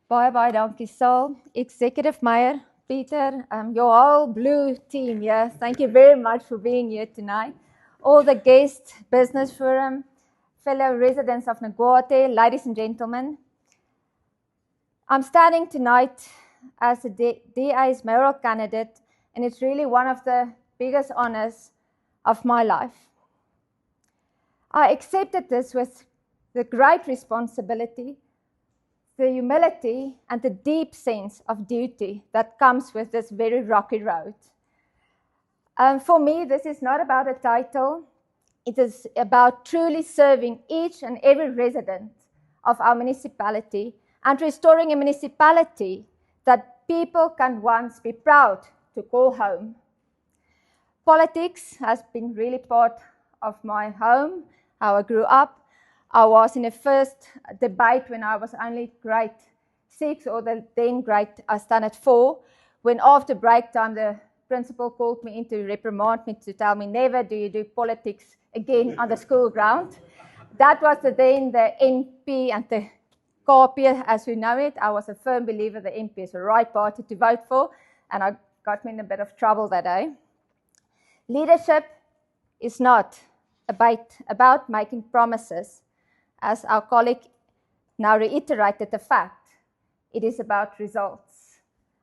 Baie dankie, Saul. Executive Mayor, Peter, your whole blue team, yeah. Thank you very much for being here tonight. All the guests, Business Forum, fellow residents of Naguate, ladies and gentlemen. I'm standing tonight as the DA's mayoral candidate, and it's really one of the biggest honors of my life. I accepted this with the great responsibility, the humility, and the deep sense of duty that comes with this very rocky road. For me, this is not about a title. It is about truly serving each and every resident of our municipality and restoring a municipality that people can once be proud to call home. Politics has been really part of my home, how I grew up. I was in the first debate when I was only grade 6 or then grade standard 4, when after break time the principal called me in to reprimand me, to tell me never do you do politics again on the school ground. That was then the NP and the KP as we know it. I was a firm believer the NP is the right party to vote for, and I got me in a bit of trouble that day. Leadership is not about making promises, as our colleague now reiterated the fact. It is about results.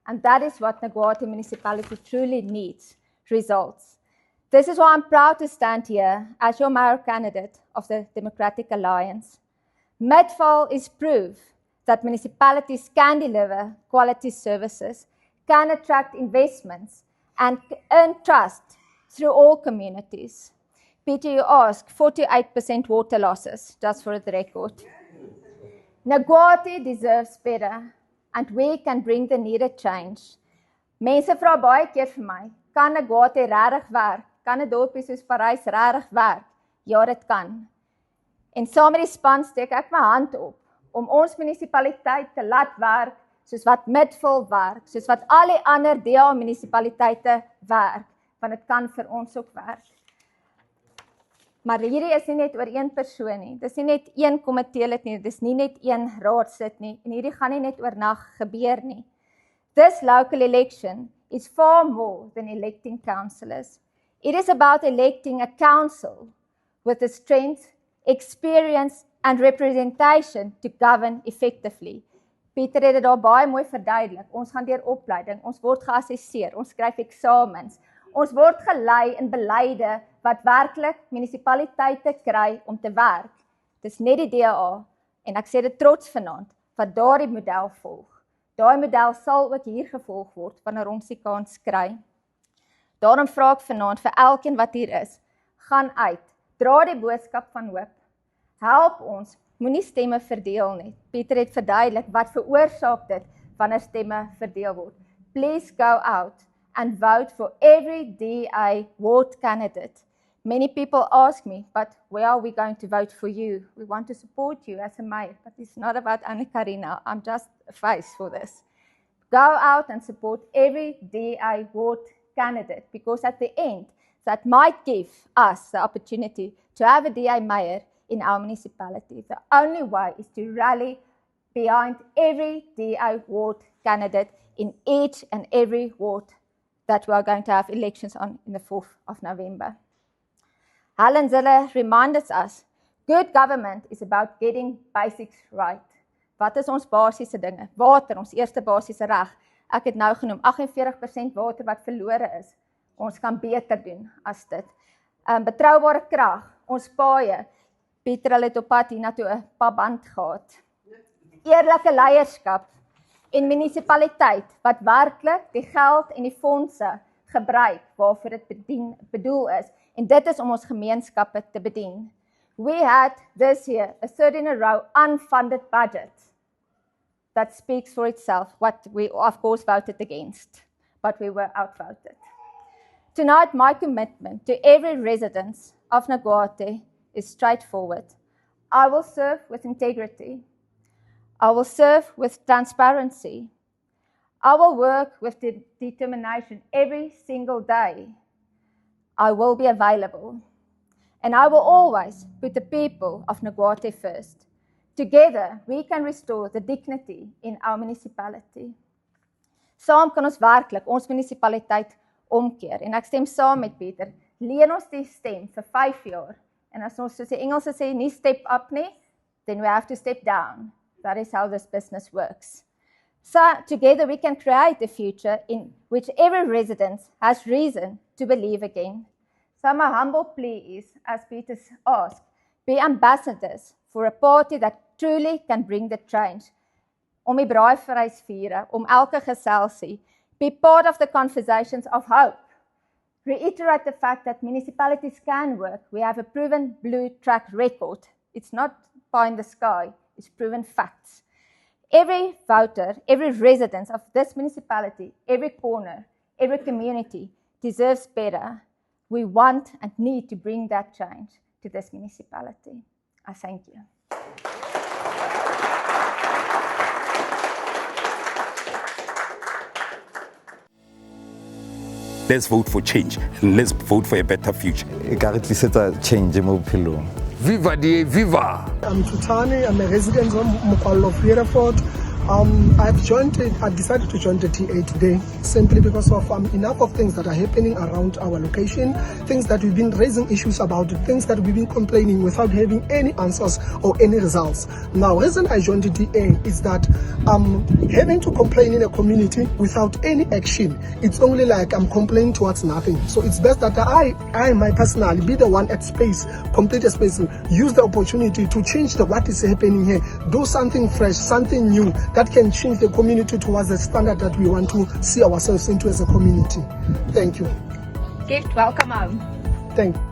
And that is what Naguate municipality truly needs, results. This is why I'm proud to stand here as your mayor candidate of the Democratic Alliance. Midvaal is proof that municipalities can deliver quality services, can attract investments, and earn trust through all communities. Peter, you asked 48% water losses, just for the record. Naguate deserves better, and we can bring the needed change. Mense vra baie keer vir my, kan Naguate regtig werk? Kan 'n dorpie soos Parys regtig werk? Ja, dit kan. En saam met die span steek ek my hand op om ons munisipaliteit te laat werk soos wat Midvaal werk, soos wat al die ander DA munisipaliteite werk, want dit kan vir ons ook werk. Maar hierdie is nie net oor een persoon nie. Dis nie net een komiteelid nie, dis nie net een raadslid nie, en hierdie gaan nie net oornag gebeur nie. This local election is far more than electing councillors. It is about electing a council with the strength, experience and representation to govern effectively. Pieter het dit daar baie mooi verduidelik. Ons gaan deur opleiding, ons word geassesseer, ons skryf eksamens, ons word gelei in beleide wat werklik munisipaliteite kry om te werk. Dis net die DA, en ek sê dit trots vanaand, wat daardie model volg. Daai model sal ook hier gevolg word wanneer ons die kans kry. Daarom vra ek vanaand vir elkeen wat hier is, gaan uit, dra die boodskap van hoop, help ons, moenie stemme verdeel nie. Pieter het verduidelik wat veroorsaak dit wanneer stemme verdeel word. Please go out and vote for every DA ward candidate. Many people ask me, but where are we going to vote for you? We want to support you as a mayor, but it's not about only Karina. I'm just a face for this. Go out and support every DA ward candidate, because at the end, that might give us the opportunity to have a DA mayor in our municipality. The only way is to rally behind every DA ward candidate in each and every ward that we are going to have elections on in the 4th of November. Helen Zille reminds us, good government is about getting basics right. Wat is ons basiese dinge? Water, ons eerste basiese reg. Ek het nou genoem, 48% water wat verlore is. Ons kan beter doen as dit. Betroubare krag, ons paaie. Pieter het op pad hiernatoe 'n paband gehad. Eerlike leierskap en munisipaliteit wat werklik die geld en die fondse gebruik waarvoor dit bedoel is. En dit is om ons gemeenskappe te bedien. We had this year a third in a row unfunded budget that speaks for itself, what we of course voted against, but we were outvoted. Tonight, my commitment to every resident of Naguate is straightforward. I will serve with integrity. I will serve with transparency. I will work with determination every single day. I will be available. And I will always put the people of Naguate first. Together, we can restore the dignity in our municipality. Saam kan ons werklik ons munisipaliteit omkeer. En ek stem saam met Pieter. Leen ons die stem vir 5 jaar. En as ons, soos die Engelse sê, nie step up nie, then we have to step down. That is how this business works. So together we can create a future in which every resident has reason to believe again. So my humble plea is, as Peter asked, be ambassadors for a party that truly can bring the change. Om die braaivleis vier, om elke geselsie, be part of the conversations of hope. Reiterate the fact that municipalities can work. We have a proven blue track record. It's not pie in the sky, it's proven facts. Every voter, every resident of this municipality, every corner, every community deserves better. We want and need to bring that change to this municipality. I thank you. Let's vote for change. Let's vote for a better future. Change Viva die Viva! I'm Tutani, I'm a resident of Mokolo of Hereford. I decided to join the TA today simply because of enough of things that are happening around our location, things that we've been raising issues about, things that we've been complaining without having any answers or any results. Now, the reason I joined the TA is that having to complain in a community without any action, it's only like I'm complaining towards nothing. So it's best that I personally be the one at space, complete a space, use the opportunity to change what is happening here, do something fresh, something new, that can change the community towards the standard that we want to see ourselves into as a community. Thank you. Gift, welcome home. Thank you.